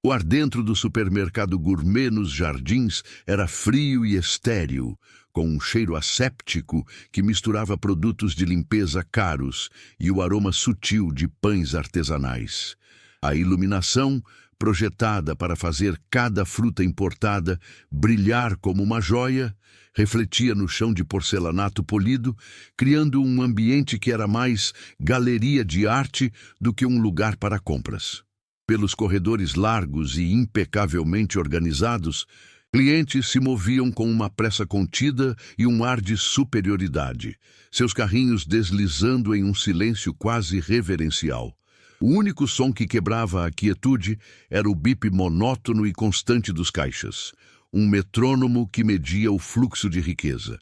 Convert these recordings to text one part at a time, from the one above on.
O ar dentro do supermercado gourmet nos Jardins era frio e estéril, com um cheiro asséptico que misturava produtos de limpeza caros e o aroma sutil de pães artesanais. A iluminação, projetada para fazer cada fruta importada brilhar como uma joia, refletia no chão de porcelanato polido, criando um ambiente que era mais galeria de arte do que um lugar para compras. Pelos corredores largos e impecavelmente organizados, clientes se moviam com uma pressa contida e um ar de superioridade, seus carrinhos deslizando em um silêncio quase reverencial. O único som que quebrava a quietude era o bip monótono e constante dos caixas, um metrônomo que media o fluxo de riqueza.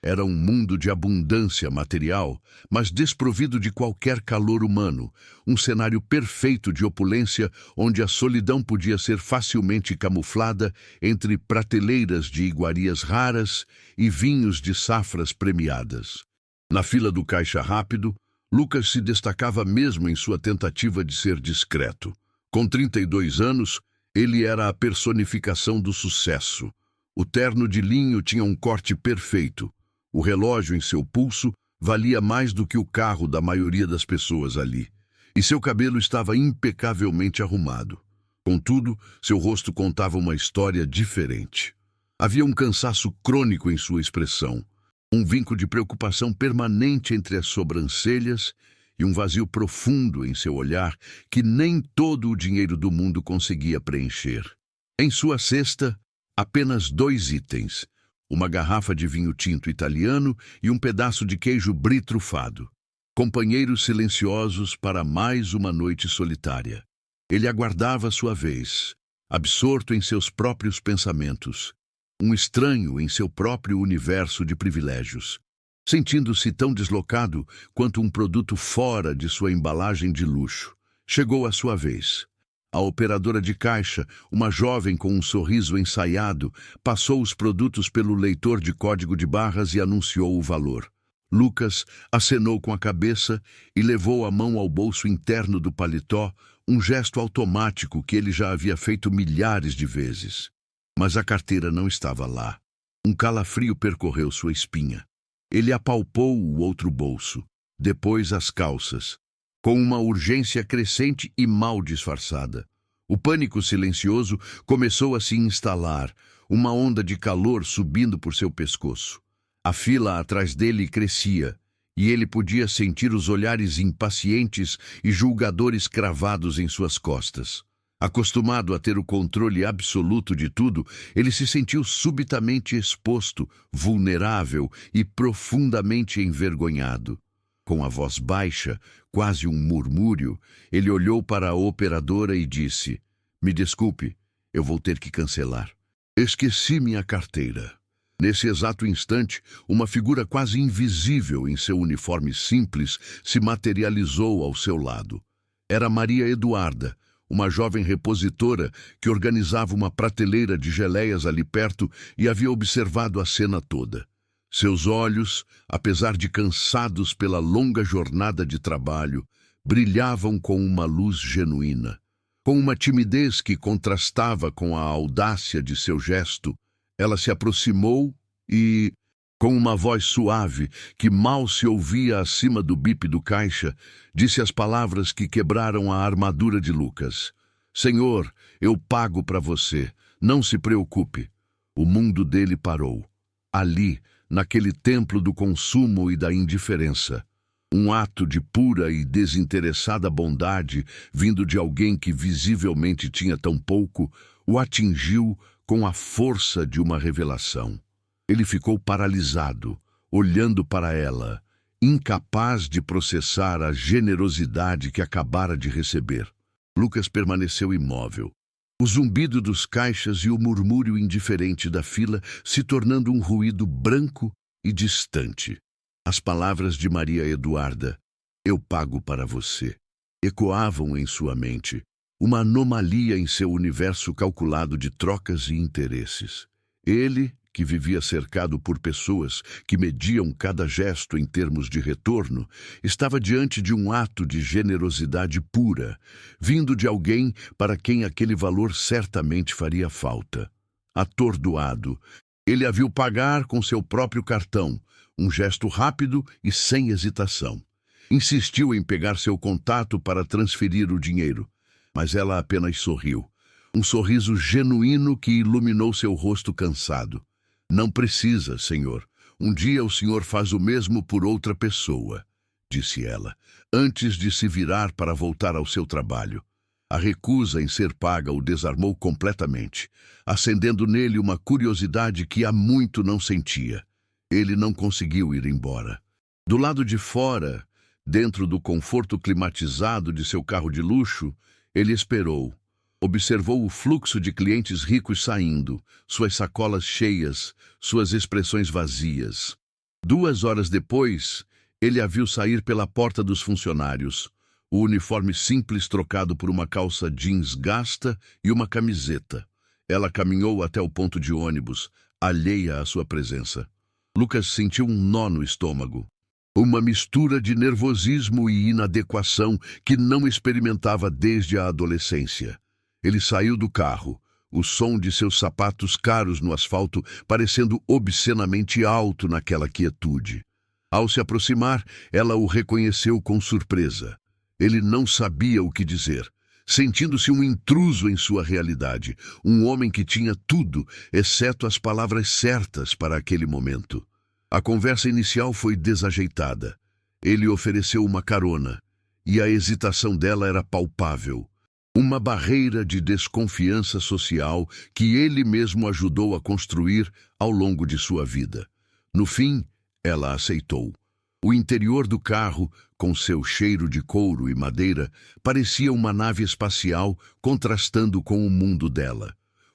Era um mundo de abundância material, mas desprovido de qualquer calor humano, um cenário perfeito de opulência onde a solidão podia ser facilmente camuflada entre prateleiras de iguarias raras e vinhos de safras premiadas. Na fila do caixa rápido, Lucas se destacava mesmo em sua tentativa de ser discreto. Com 32 anos, ele era a personificação do sucesso. O terno de linho tinha um corte perfeito. O relógio em seu pulso valia mais do que o carro da maioria das pessoas ali. E seu cabelo estava impecavelmente arrumado. Contudo, seu rosto contava uma história diferente. Havia um cansaço crônico em sua expressão, um vinco de preocupação permanente entre as sobrancelhas e um vazio profundo em seu olhar que nem todo o dinheiro do mundo conseguia preencher. Em sua cesta, apenas 2 itens: uma garrafa de vinho tinto italiano e um pedaço de queijo brie trufado. Companheiros silenciosos para mais uma noite solitária. Ele aguardava sua vez, absorto em seus próprios pensamentos, um estranho em seu próprio universo de privilégios, sentindo-se tão deslocado quanto um produto fora de sua embalagem de luxo. Chegou a sua vez. A operadora de caixa, uma jovem com um sorriso ensaiado, passou os produtos pelo leitor de código de barras e anunciou o valor. Lucas acenou com a cabeça e levou a mão ao bolso interno do paletó, um gesto automático que ele já havia feito milhares de vezes. Mas a carteira não estava lá. Um calafrio percorreu sua espinha. Ele apalpou o outro bolso, depois as calças, com uma urgência crescente e mal disfarçada. O pânico silencioso começou a se instalar, uma onda de calor subindo por seu pescoço. A fila atrás dele crescia, e ele podia sentir os olhares impacientes e julgadores cravados em suas costas. Acostumado a ter o controle absoluto de tudo, ele se sentiu subitamente exposto, vulnerável e profundamente envergonhado. Com a voz baixa, quase um murmúrio, ele olhou para a operadora e disse: "Me desculpe, eu vou ter que cancelar. Esqueci minha carteira." Nesse exato instante, uma figura quase invisível em seu uniforme simples se materializou ao seu lado. Era Maria Eduarda, uma jovem repositora que organizava uma prateleira de geleias ali perto e havia observado a cena toda. Seus olhos, apesar de cansados pela longa jornada de trabalho, brilhavam com uma luz genuína. Com uma timidez que contrastava com a audácia de seu gesto, ela se aproximou e, com uma voz suave que mal se ouvia acima do bip do caixa, disse as palavras que quebraram a armadura de Lucas: "Senhor, eu pago para você, não se preocupe." O mundo dele parou. Ali, naquele templo do consumo e da indiferença. Um ato de pura e desinteressada bondade, vindo de alguém que visivelmente tinha tão pouco, o atingiu com a força de uma revelação. Ele ficou paralisado, olhando para ela, incapaz de processar a generosidade que acabara de receber. Lucas permaneceu imóvel. O zumbido dos caixas e o murmúrio indiferente da fila se tornando um ruído branco e distante. As palavras de Maria Eduarda, "Eu pago para você", ecoavam em sua mente, uma anomalia em seu universo calculado de trocas e interesses. Ele, que vivia cercado por pessoas que mediam cada gesto em termos de retorno, estava diante de um ato de generosidade pura, vindo de alguém para quem aquele valor certamente faria falta. Atordoado, ele a viu pagar com seu próprio cartão, um gesto rápido e sem hesitação. Insistiu em pegar seu contato para transferir o dinheiro, mas ela apenas sorriu. Um sorriso genuíno que iluminou seu rosto cansado. Não precisa, senhor. Um dia o senhor faz o mesmo por outra pessoa, disse ela, antes de se virar para voltar ao seu trabalho. A recusa em ser paga o desarmou completamente, acendendo nele uma curiosidade que há muito não sentia. Ele não conseguiu ir embora. Do lado de fora, dentro do conforto climatizado de seu carro de luxo, ele esperou. Observou o fluxo de clientes ricos saindo, suas sacolas cheias, suas expressões vazias. 2 horas depois, ele a viu sair pela porta dos funcionários, o uniforme simples trocado por uma calça jeans gasta e uma camiseta. Ela caminhou até o ponto de ônibus, alheia à sua presença. Lucas sentiu um nó no estômago. Uma mistura de nervosismo e inadequação que não experimentava desde a adolescência. Ele saiu do carro, o som de seus sapatos caros no asfalto parecendo obscenamente alto naquela quietude. Ao se aproximar, ela o reconheceu com surpresa. Ele não sabia o que dizer, sentindo-se um intruso em sua realidade, um homem que tinha tudo, exceto as palavras certas para aquele momento. A conversa inicial foi desajeitada. Ele ofereceu uma carona, e a hesitação dela era palpável. Uma barreira de desconfiança social que ele mesmo ajudou a construir ao longo de sua vida. No fim, ela aceitou. O interior do carro, com seu cheiro de couro e madeira, parecia uma nave espacial contrastando com o mundo dela.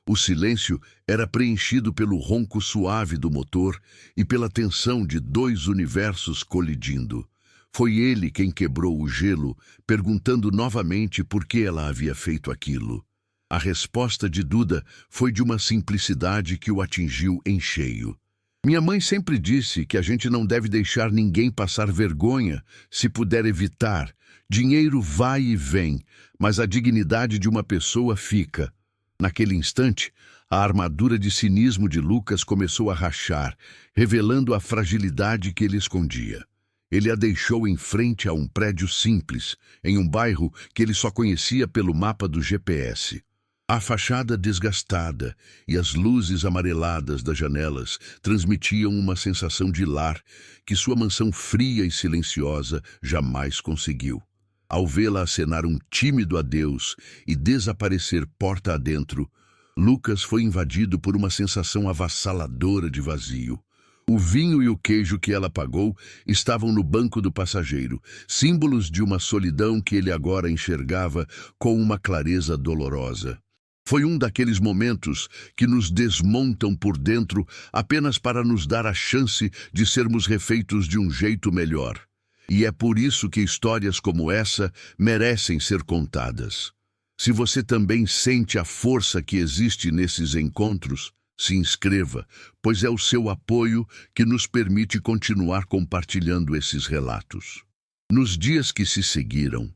O silêncio era preenchido pelo ronco suave do motor e pela tensão de 2 universos colidindo. Foi ele quem quebrou o gelo, perguntando novamente por que ela havia feito aquilo. A resposta de Duda foi de uma simplicidade que o atingiu em cheio. Minha mãe sempre disse que a gente não deve deixar ninguém passar vergonha, se puder evitar. Dinheiro vai e vem, mas a dignidade de uma pessoa fica. Naquele instante, a armadura de cinismo de Lucas começou a rachar, revelando a fragilidade que ele escondia. Ele a deixou em frente a um prédio simples, em um bairro que ele só conhecia pelo mapa do GPS. A fachada desgastada e as luzes amareladas das janelas transmitiam uma sensação de lar que sua mansão fria e silenciosa jamais conseguiu. Ao vê-la acenar um tímido adeus e desaparecer porta adentro, Lucas foi invadido por uma sensação avassaladora de vazio. O vinho e o queijo que ela pagou estavam no banco do passageiro, símbolos de uma solidão que ele agora enxergava com uma clareza dolorosa. Foi um daqueles momentos que nos desmontam por dentro apenas para nos dar a chance de sermos refeitos de um jeito melhor. E é por isso que histórias como essa merecem ser contadas. Se você também sente a força que existe nesses encontros, se inscreva, pois é o seu apoio que nos permite continuar compartilhando esses relatos. Nos dias que se seguiram,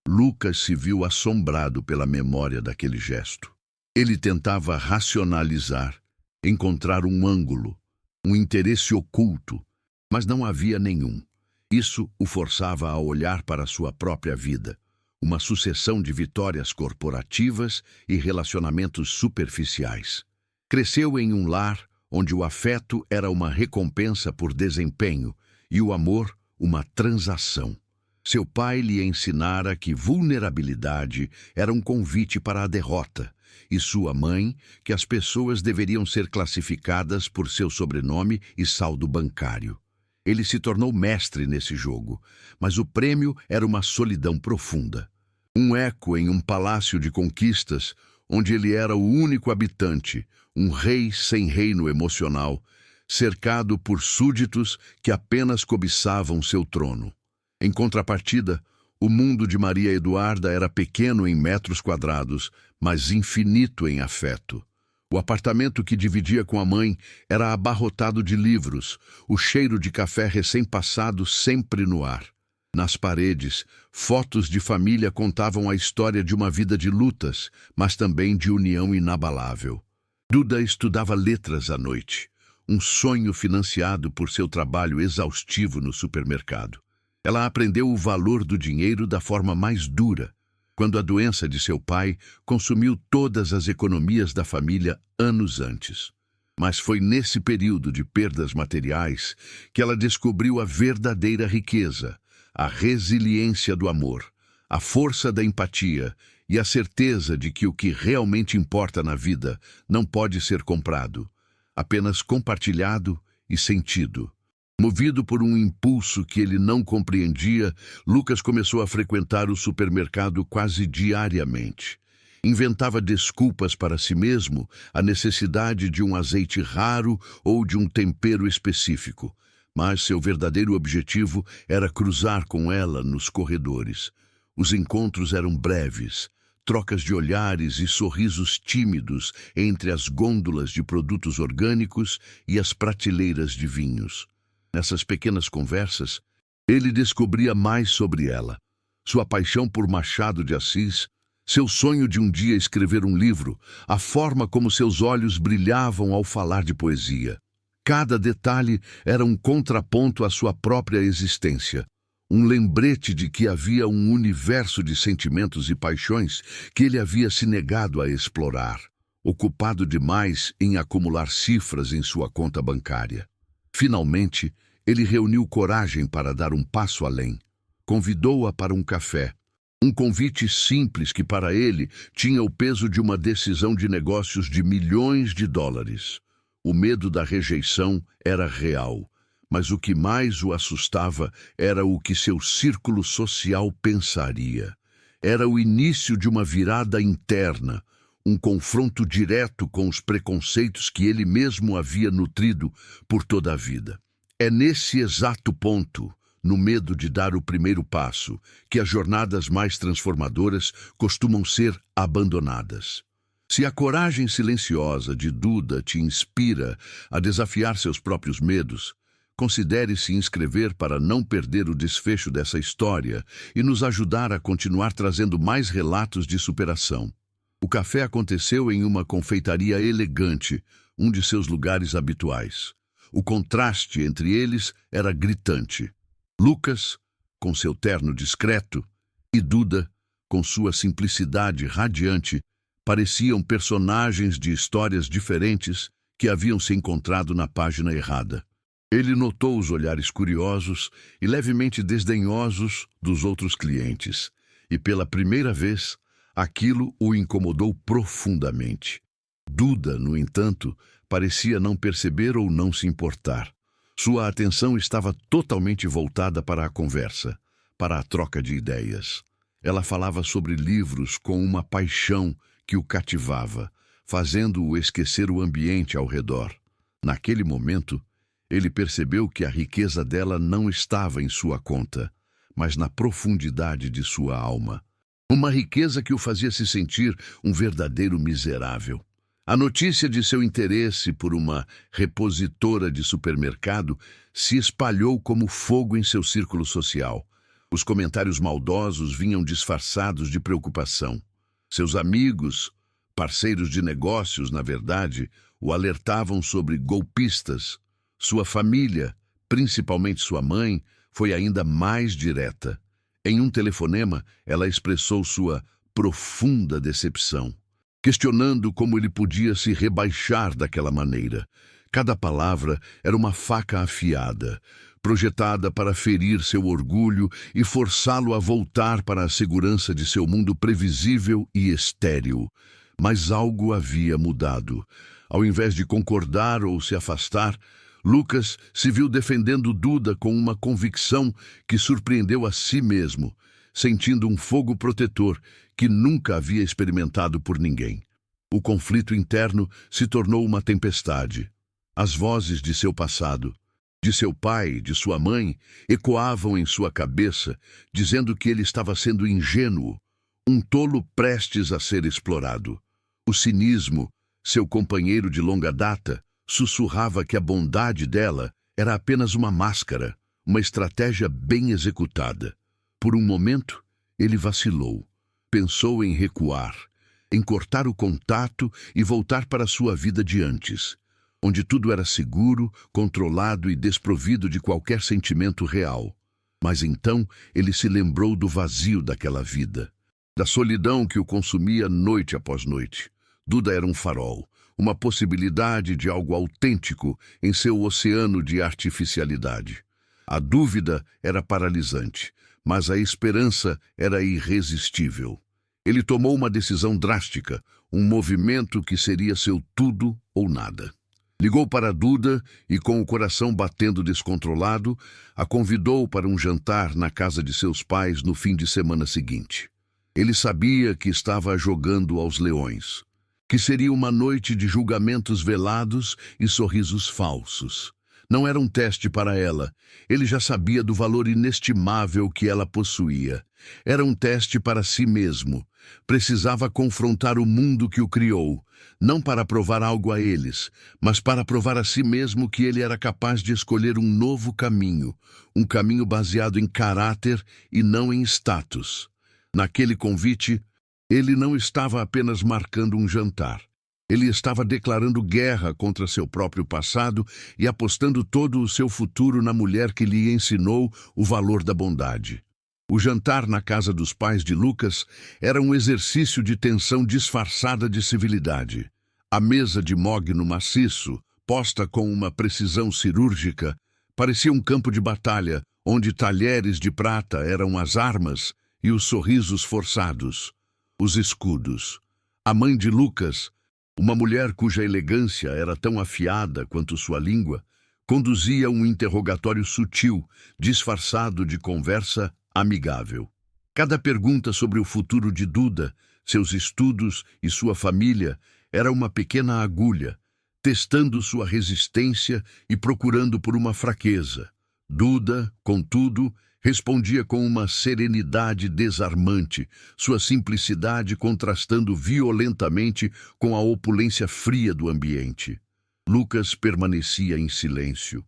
Lucas se viu assombrado pela memória daquele gesto. Ele tentava racionalizar, encontrar um ângulo, um interesse oculto, mas não havia nenhum. Isso o forçava a olhar para sua própria vida, uma sucessão de vitórias corporativas e relacionamentos superficiais. Cresceu em um lar onde o afeto era uma recompensa por desempenho e o amor uma transação. Seu pai lhe ensinara que vulnerabilidade era um convite para a derrota, e sua mãe que as pessoas deveriam ser classificadas por seu sobrenome e saldo bancário. Ele se tornou mestre nesse jogo, mas o prêmio era uma solidão profunda. Um eco em um palácio de conquistas, onde ele era o único habitante, um rei sem reino emocional, cercado por súditos que apenas cobiçavam seu trono. Em contrapartida, o mundo de Maria Eduarda era pequeno em metros quadrados, mas infinito em afeto. O apartamento que dividia com a mãe era abarrotado de livros, o cheiro de café recém-passado sempre no ar. Nas paredes, fotos de família contavam a história de uma vida de lutas, mas também de união inabalável. Duda estudava letras à noite, um sonho financiado por seu trabalho exaustivo no supermercado. Ela aprendeu o valor do dinheiro da forma mais dura, quando a doença de seu pai consumiu todas as economias da família anos antes. Mas foi nesse período de perdas materiais que ela descobriu a verdadeira riqueza, a resiliência do amor, a força da empatia e a certeza de que o que realmente importa na vida não pode ser comprado, apenas compartilhado e sentido. Movido por um impulso que ele não compreendia, Lucas começou a frequentar o supermercado quase diariamente. Inventava desculpas para si mesmo, a necessidade de um azeite raro ou de um tempero específico. Mas seu verdadeiro objetivo era cruzar com ela nos corredores. Os encontros eram breves, trocas de olhares e sorrisos tímidos entre as gôndolas de produtos orgânicos e as prateleiras de vinhos. Nessas pequenas conversas, ele descobria mais sobre ela, sua paixão por Machado de Assis, seu sonho de um dia escrever um livro, a forma como seus olhos brilhavam ao falar de poesia. Cada detalhe era um contraponto à sua própria existência, um lembrete de que havia um universo de sentimentos e paixões que ele havia se negado a explorar, ocupado demais em acumular cifras em sua conta bancária. Finalmente, ele reuniu coragem para dar um passo além. Convidou-a para um café, um convite simples que para ele tinha o peso de uma decisão de negócios de milhões de dólares. O medo da rejeição era real, mas o que mais o assustava era o que seu círculo social pensaria. Era o início de uma virada interna, um confronto direto com os preconceitos que ele mesmo havia nutrido por toda a vida. É nesse exato ponto, no medo de dar o primeiro passo, que as jornadas mais transformadoras costumam ser abandonadas. Se a coragem silenciosa de Duda te inspira a desafiar seus próprios medos, considere se inscrever para não perder o desfecho dessa história e nos ajudar a continuar trazendo mais relatos de superação. O café aconteceu em uma confeitaria elegante, um de seus lugares habituais. O contraste entre eles era gritante. Lucas, com seu terno discreto, e Duda, com sua simplicidade radiante, pareciam personagens de histórias diferentes que haviam se encontrado na página errada. Ele notou os olhares curiosos e levemente desdenhosos dos outros clientes, e pela primeira vez, aquilo o incomodou profundamente. Duda, no entanto, parecia não perceber ou não se importar. Sua atenção estava totalmente voltada para a conversa, para a troca de ideias. Ela falava sobre livros com uma paixão que o cativava, fazendo-o esquecer o ambiente ao redor. Naquele momento, ele percebeu que a riqueza dela não estava em sua conta, mas na profundidade de sua alma. Uma riqueza que o fazia se sentir um verdadeiro miserável. A notícia de seu interesse por uma repositora de supermercado se espalhou como fogo em seu círculo social. Os comentários maldosos vinham disfarçados de preocupação. Seus amigos, parceiros de negócios, na verdade, o alertavam sobre golpistas. Sua família, principalmente sua mãe, foi ainda mais direta. Em um telefonema, ela expressou sua profunda decepção, questionando como ele podia se rebaixar daquela maneira. Cada palavra era uma faca afiada, projetada para ferir seu orgulho e forçá-lo a voltar para a segurança de seu mundo previsível e estéril. Mas algo havia mudado. Ao invés de concordar ou se afastar, Lucas se viu defendendo Duda com uma convicção que surpreendeu a si mesmo, sentindo um fogo protetor que nunca havia experimentado por ninguém. O conflito interno se tornou uma tempestade. As vozes de seu passado, de seu pai, de sua mãe, ecoavam em sua cabeça, dizendo que ele estava sendo ingênuo, um tolo prestes a ser explorado. O cinismo, seu companheiro de longa data, sussurrava que a bondade dela era apenas uma máscara, uma estratégia bem executada. Por um momento, ele vacilou. Pensou em recuar, em cortar o contato e voltar para sua vida de antes, onde tudo era seguro, controlado e desprovido de qualquer sentimento real. Mas então ele se lembrou do vazio daquela vida, da solidão que o consumia noite após noite. Duda era um farol, uma possibilidade de algo autêntico em seu oceano de artificialidade. A dúvida era paralisante, mas a esperança era irresistível. Ele tomou uma decisão drástica, um movimento que seria seu tudo ou nada. Ligou para Duda e, com o coração batendo descontrolado, a convidou para um jantar na casa de seus pais no fim de semana seguinte. Ele sabia que estava jogando aos leões, que seria uma noite de julgamentos velados e sorrisos falsos. Não era um teste para ela. Ele já sabia do valor inestimável que ela possuía. Era um teste para si mesmo. Precisava confrontar o mundo que o criou, não para provar algo a eles, mas para provar a si mesmo que ele era capaz de escolher um novo caminho, um caminho baseado em caráter e não em status. Naquele convite, ele não estava apenas marcando um jantar. Ele estava declarando guerra contra seu próprio passado e apostando todo o seu futuro na mulher que lhe ensinou o valor da bondade. O jantar na casa dos pais de Lucas era um exercício de tensão disfarçada de civilidade. A mesa de mogno maciço, posta com uma precisão cirúrgica, parecia um campo de batalha, onde talheres de prata eram as armas e os sorrisos forçados, os escudos. A mãe de Lucas, uma mulher cuja elegância era tão afiada quanto sua língua, conduzia um interrogatório sutil, disfarçado de conversa amigável. Cada pergunta sobre o futuro de Duda, seus estudos e sua família era uma pequena agulha, testando sua resistência e procurando por uma fraqueza. Duda, contudo, respondia com uma serenidade desarmante, sua simplicidade contrastando violentamente com a opulência fria do ambiente. Lucas permanecia em silêncio,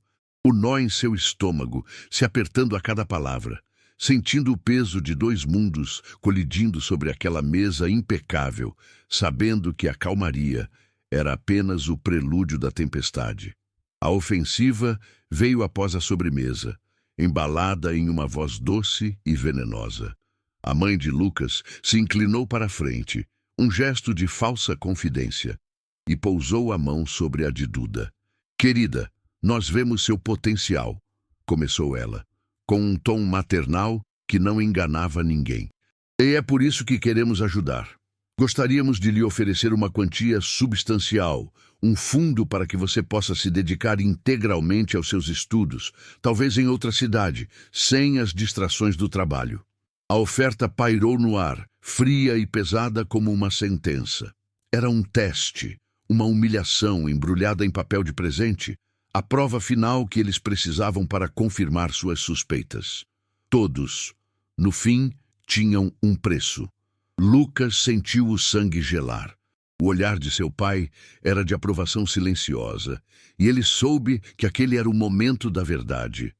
o nó em seu estômago, se apertando a cada palavra, sentindo o peso de dois mundos colidindo sobre aquela mesa impecável, sabendo que a calmaria era apenas o prelúdio da tempestade. A ofensiva veio após a sobremesa, embalada em uma voz doce e venenosa. A mãe de Lucas se inclinou para a frente, um gesto de falsa confidência, e pousou a mão sobre a de Duda. "Querida, nós vemos seu potencial", começou ela, com um tom maternal que não enganava ninguém. "E é por isso que queremos ajudar. Gostaríamos de lhe oferecer uma quantia substancial, um fundo para que você possa se dedicar integralmente aos seus estudos, talvez em outra cidade, sem as distrações do trabalho." A oferta pairou no ar, fria e pesada como uma sentença. Era um teste, uma humilhação embrulhada em papel de presente, a prova final que eles precisavam para confirmar suas suspeitas. Todos, no fim, tinham um preço. Lucas sentiu o sangue gelar. O olhar de seu pai era de aprovação silenciosa, e ele soube que aquele era o momento da verdade.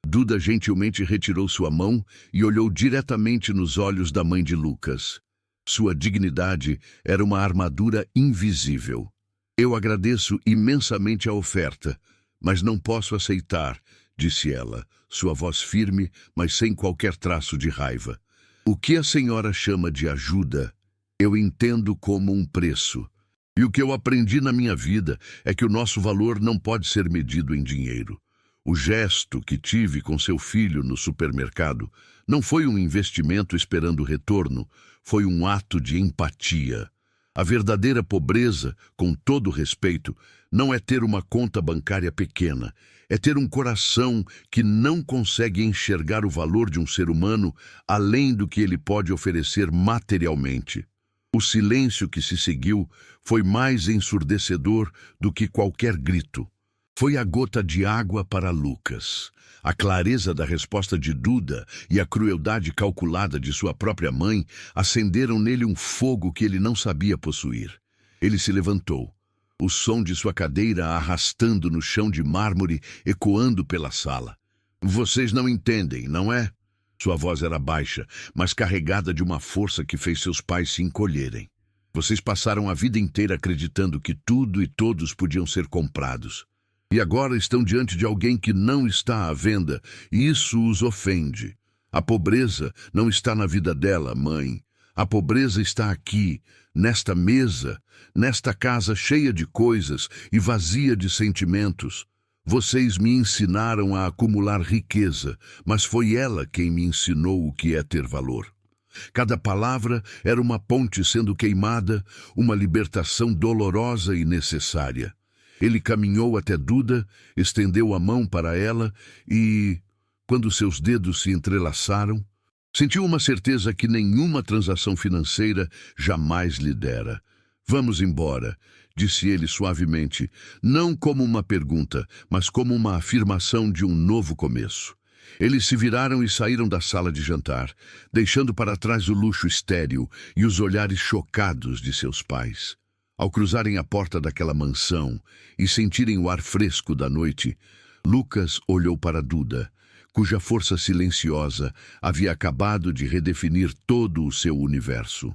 Duda gentilmente retirou sua mão e olhou diretamente nos olhos da mãe de Lucas. Sua dignidade era uma armadura invisível. "Eu agradeço imensamente a oferta, mas não posso aceitar", disse ela, sua voz firme, mas sem qualquer traço de raiva. "O que a senhora chama de ajuda, eu entendo como um preço. E o que eu aprendi na minha vida é que o nosso valor não pode ser medido em dinheiro. O gesto que tive com seu filho no supermercado não foi um investimento esperando retorno, foi um ato de empatia. A verdadeira pobreza, com todo respeito, não é ter uma conta bancária pequena, é ter um coração que não consegue enxergar o valor de um ser humano além do que ele pode oferecer materialmente." O silêncio que se seguiu foi mais ensurdecedor do que qualquer grito. Foi a gota de água para Lucas. A clareza da resposta de Duda e a crueldade calculada de sua própria mãe acenderam nele um fogo que ele não sabia possuir. Ele se levantou, o som de sua cadeira arrastando no chão de mármore, ecoando pela sala. Vocês não entendem, não é? Sua voz era baixa, mas carregada de uma força que fez seus pais se encolherem. Vocês passaram a vida inteira acreditando que tudo e todos podiam ser comprados. E agora estão diante de alguém que não está à venda, e isso os ofende. A pobreza não está na vida dela, mãe. A pobreza está aqui, nesta mesa, nesta casa cheia de coisas e vazia de sentimentos. Vocês me ensinaram a acumular riqueza, mas foi ela quem me ensinou o que é ter valor. Cada palavra era uma ponte sendo queimada, uma libertação dolorosa e necessária. Ele caminhou até Duda, estendeu a mão para ela e, quando seus dedos se entrelaçaram, sentiu uma certeza que nenhuma transação financeira jamais lhe dera. Vamos embora, disse ele suavemente, não como uma pergunta, mas como uma afirmação de um novo começo. Eles se viraram e saíram da sala de jantar, deixando para trás o luxo estéril e os olhares chocados de seus pais. Ao cruzarem a porta daquela mansão e sentirem o ar fresco da noite, Lucas olhou para Duda, cuja força silenciosa havia acabado de redefinir todo o seu universo.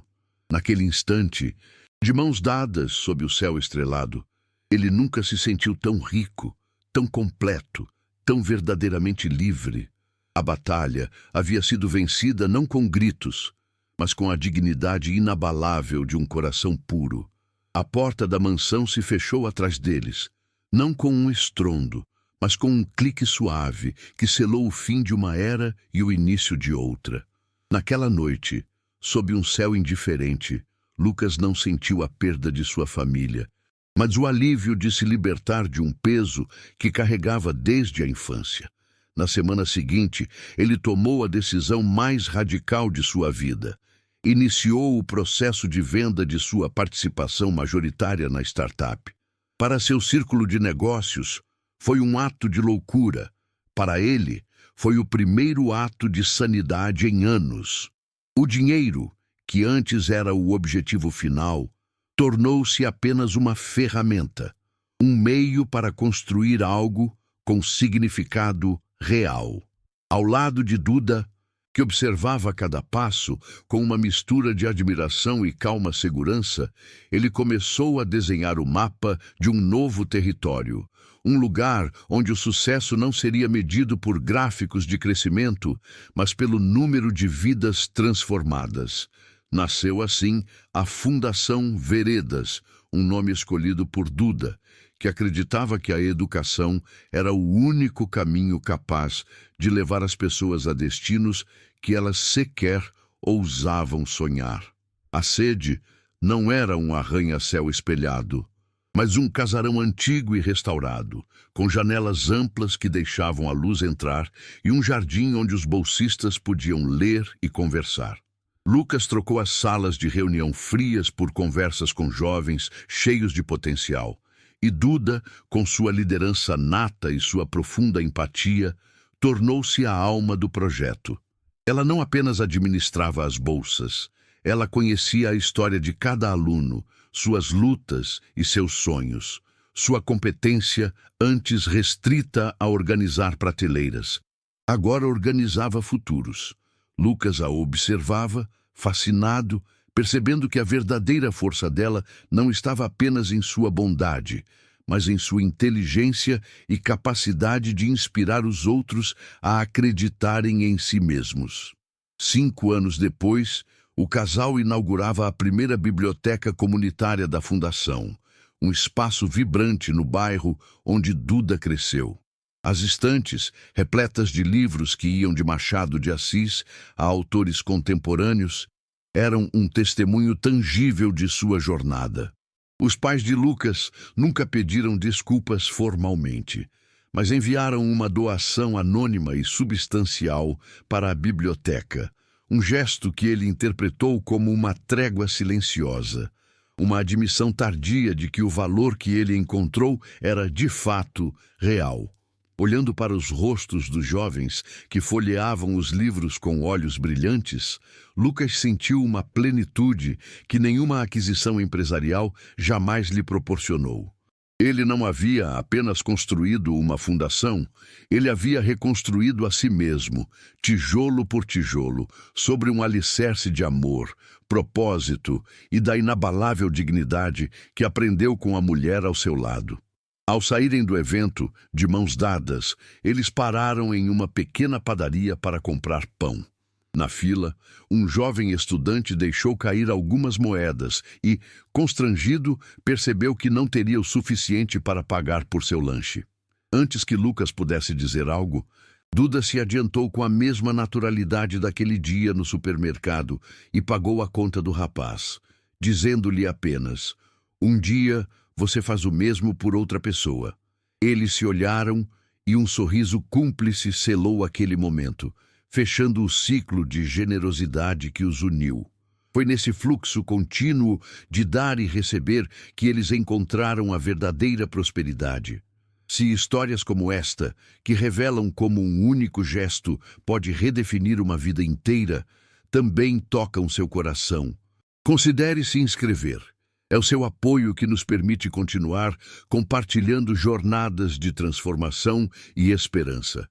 Naquele instante, de mãos dadas sob o céu estrelado, ele nunca se sentiu tão rico, tão completo, tão verdadeiramente livre. A batalha havia sido vencida não com gritos, mas com a dignidade inabalável de um coração puro. A porta da mansão se fechou atrás deles, não com um estrondo, mas com um clique suave que selou o fim de uma era e o início de outra. Naquela noite, sob um céu indiferente, Lucas não sentiu a perda de sua família, mas o alívio de se libertar de um peso que carregava desde a infância. Na semana seguinte, ele tomou a decisão mais radical de sua vida. Iniciou o processo de venda de sua participação majoritária na startup. Para seu círculo de negócios, foi um ato de loucura. Para ele, foi o primeiro ato de sanidade em anos. O dinheiro, que antes era o objetivo final, tornou-se apenas uma ferramenta, um meio para construir algo com significado real. Ao lado de Duda, que observava cada passo com uma mistura de admiração e calma segurança, ele começou a desenhar o mapa de um novo território, um lugar onde o sucesso não seria medido por gráficos de crescimento, mas pelo número de vidas transformadas. Nasceu assim a Fundação Veredas, um nome escolhido por Duda, que acreditava que a educação era o único caminho capaz de levar as pessoas a destinos que elas sequer ousavam sonhar. A sede não era um arranha-céu espelhado, mas um casarão antigo e restaurado, com janelas amplas que deixavam a luz entrar e um jardim onde os bolsistas podiam ler e conversar. Lucas trocou as salas de reunião frias por conversas com jovens cheios de potencial, e Duda, com sua liderança nata e sua profunda empatia, tornou-se a alma do projeto. Ela não apenas administrava as bolsas, ela conhecia a história de cada aluno, suas lutas e seus sonhos, sua competência antes restrita a organizar prateleiras. Agora organizava futuros. Lucas a observava, fascinado, percebendo que a verdadeira força dela não estava apenas em sua bondade, mas em sua inteligência e capacidade de inspirar os outros a acreditarem em si mesmos. 5 anos depois, o casal inaugurava a primeira biblioteca comunitária da Fundação, um espaço vibrante no bairro onde Duda cresceu. As estantes, repletas de livros que iam de Machado de Assis a autores contemporâneos, eram um testemunho tangível de sua jornada. Os pais de Lucas nunca pediram desculpas formalmente, mas enviaram uma doação anônima e substancial para a biblioteca, um gesto que ele interpretou como uma trégua silenciosa, uma admissão tardia de que o valor que ele encontrou era de fato real. Olhando para os rostos dos jovens que folheavam os livros com olhos brilhantes, Lucas sentiu uma plenitude que nenhuma aquisição empresarial jamais lhe proporcionou. Ele não havia apenas construído uma fundação, ele havia reconstruído a si mesmo, tijolo por tijolo, sobre um alicerce de amor, propósito e da inabalável dignidade que aprendeu com a mulher ao seu lado. Ao saírem do evento, de mãos dadas, eles pararam em uma pequena padaria para comprar pão. Na fila, um jovem estudante deixou cair algumas moedas e, constrangido, percebeu que não teria o suficiente para pagar por seu lanche. Antes que Lucas pudesse dizer algo, Duda se adiantou com a mesma naturalidade daquele dia no supermercado e pagou a conta do rapaz, dizendo-lhe apenas: "Um dia você faz o mesmo por outra pessoa." Eles se olharam e um sorriso cúmplice selou aquele momento, fechando o ciclo de generosidade que os uniu. Foi nesse fluxo contínuo de dar e receber que eles encontraram a verdadeira prosperidade. Se histórias como esta, que revelam como um único gesto pode redefinir uma vida inteira, também tocam seu coração, considere se inscrever. É o seu apoio que nos permite continuar compartilhando jornadas de transformação e esperança.